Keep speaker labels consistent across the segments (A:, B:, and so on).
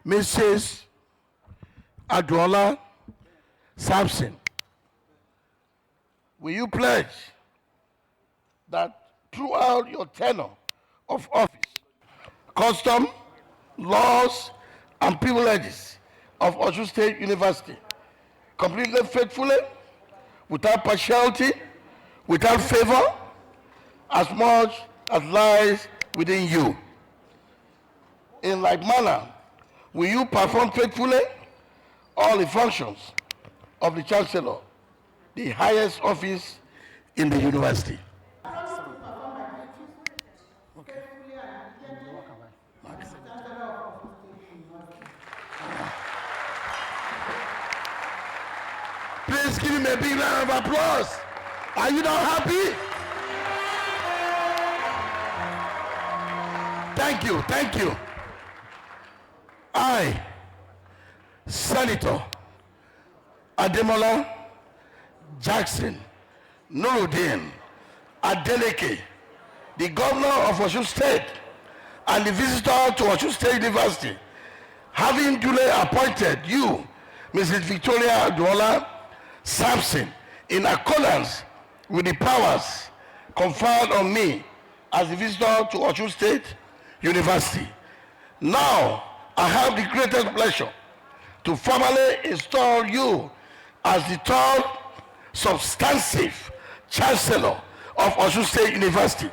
A: Mrs. Adunola Samson, will you pledge that throughout your tenure of office, custom, laws, and privileges of Osun State University, completely faithfully, without partiality, without favor, as much as lies within you? In like manner, will you perform faithfully all the functions of the Chancellor, the highest office in the university? Please give him a big round of applause. Are you not happy? Thank you, thank you. I, Senator Ademola Jackson Nuruddin Adeleke, the governor of Osun State and the visitor to Osun State University, having duly appointed you, Mrs. Victoria Adunola Samson, in accordance with the powers conferred on me as the visitor to Osun State University. Now, I have the greatest pleasure to formally install you as the third substantive Chancellor of Osun State University,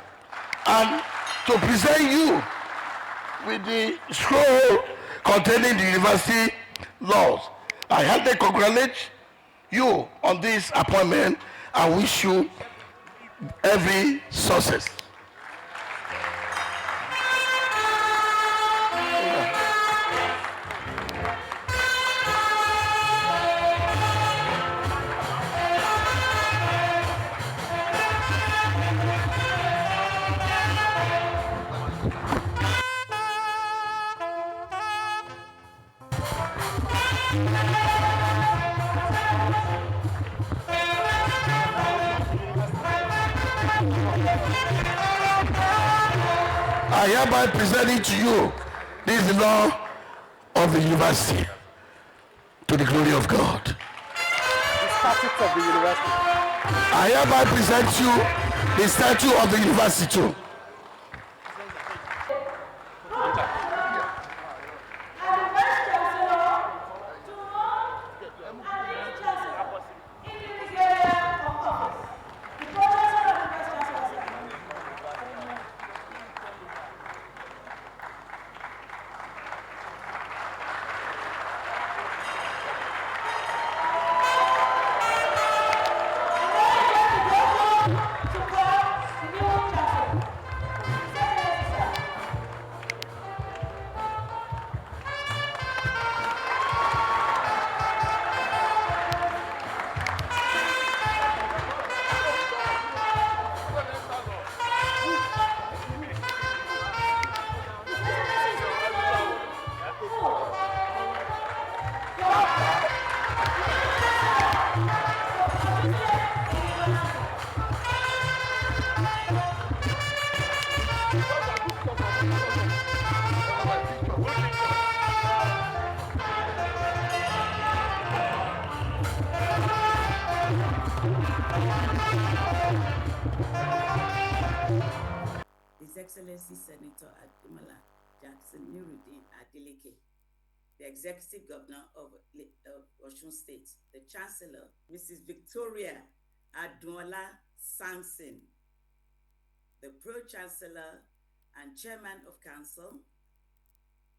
A: and to present you with the scroll containing the university laws. I heartily congratulate you on this appointment and wish you every success. I hereby presenting to you this law of the university, to the glory of God.
B: The statute of the university.
A: I hereby present you the statute of the university too.
C: His Excellency Senator Adunola Jackson Nuruddin Adeleke, the Executive Governor of Osun State, the Chancellor, Mrs. Victoria Adunola Samson, the Pro-Chancellor and Chairman of Council,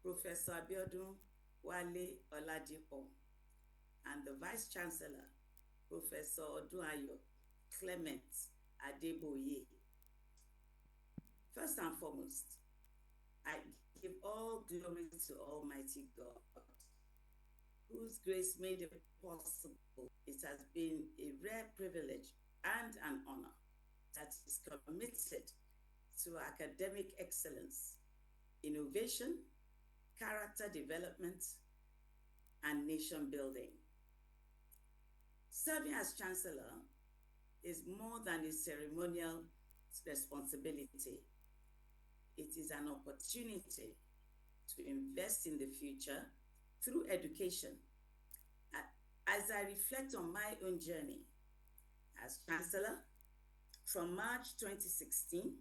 C: Professor Abiodun Wale Oladipo, and the Vice-Chancellor, Professor Odunayo Clement Adeboye. First and foremost, I give all glory to Almighty God, whose grace made it possible. It has been a rare privilege and an honor that is committed to academic excellence, innovation, character development, and nation building. Serving as Chancellor is more than a ceremonial responsibility. It is an opportunity to invest in the future through education. As I reflect on my own journey as Chancellor from March 2016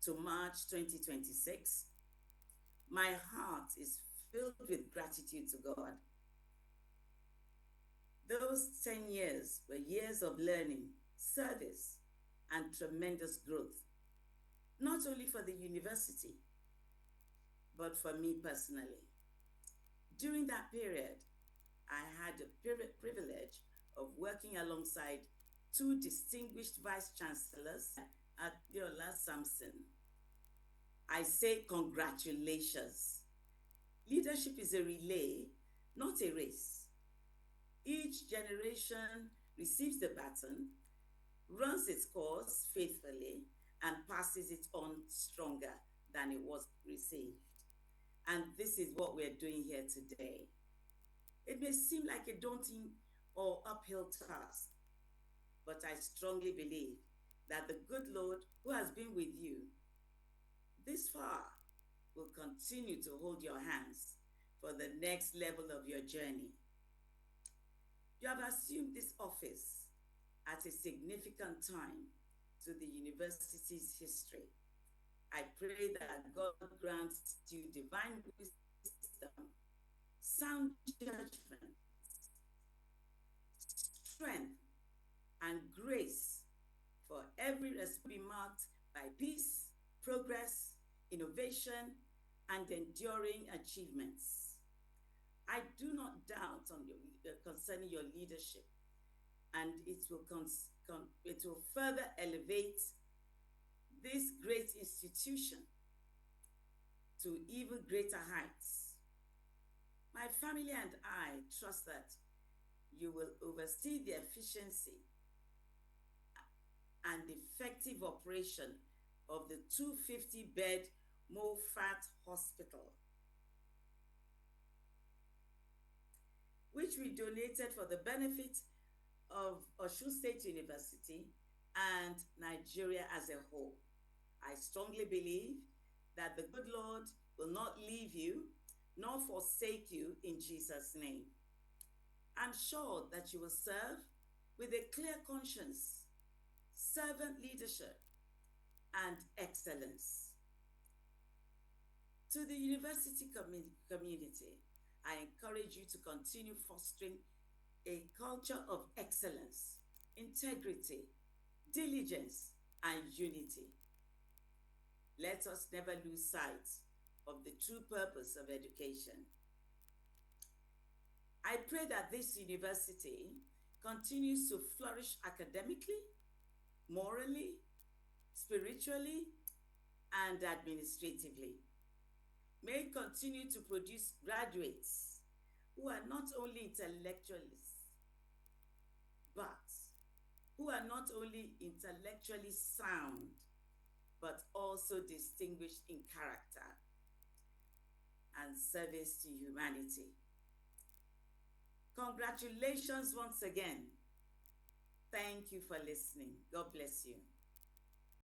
C: to March 2026, my heart is filled with gratitude to God. Those 10 years were years of learning, service, and tremendous growth, not only for the university, but for me personally. During that period, I had the privilege of working alongside two distinguished vice chancellors, Adunola Samson. I say congratulations. Leadership is a relay, not a race. Each generation receives the baton, runs its course faithfully, and passes it on stronger than it was received. And this is what we're doing here today. It may seem like a daunting or uphill task, but I strongly believe that the good Lord who has been with you this far will continue to hold your hands for the next level of your journey. You have assumed this office at a significant time to the university's history. I pray that God grants you divine wisdom, sound judgment, strength, and grace for every response be marked by peace, progress, innovation, and enduring achievements. I do not doubt on concerning your leadership, and it will further elevate this great institution to even greater heights. My family and I trust that you will oversee the efficiency and effective operation of the 250-bed Mofat Hospital, which we donated for the benefit of Osun State University and Nigeria as a whole. I strongly believe that the good Lord will not leave you nor forsake you in Jesus' name. I'm sure that you will serve with a clear conscience, servant leadership, and excellence. To the university community, I encourage you to continue fostering a culture of excellence, integrity, diligence, and unity. Let us never lose sight of the true purpose of education. I pray that this university continues to flourish academically, morally, spiritually, and administratively. May it continue to produce graduates who are not only intellectualists, but who are not only intellectually sound, but also distinguished in character and service to humanity. Congratulations once again. Thank you for listening. God bless you.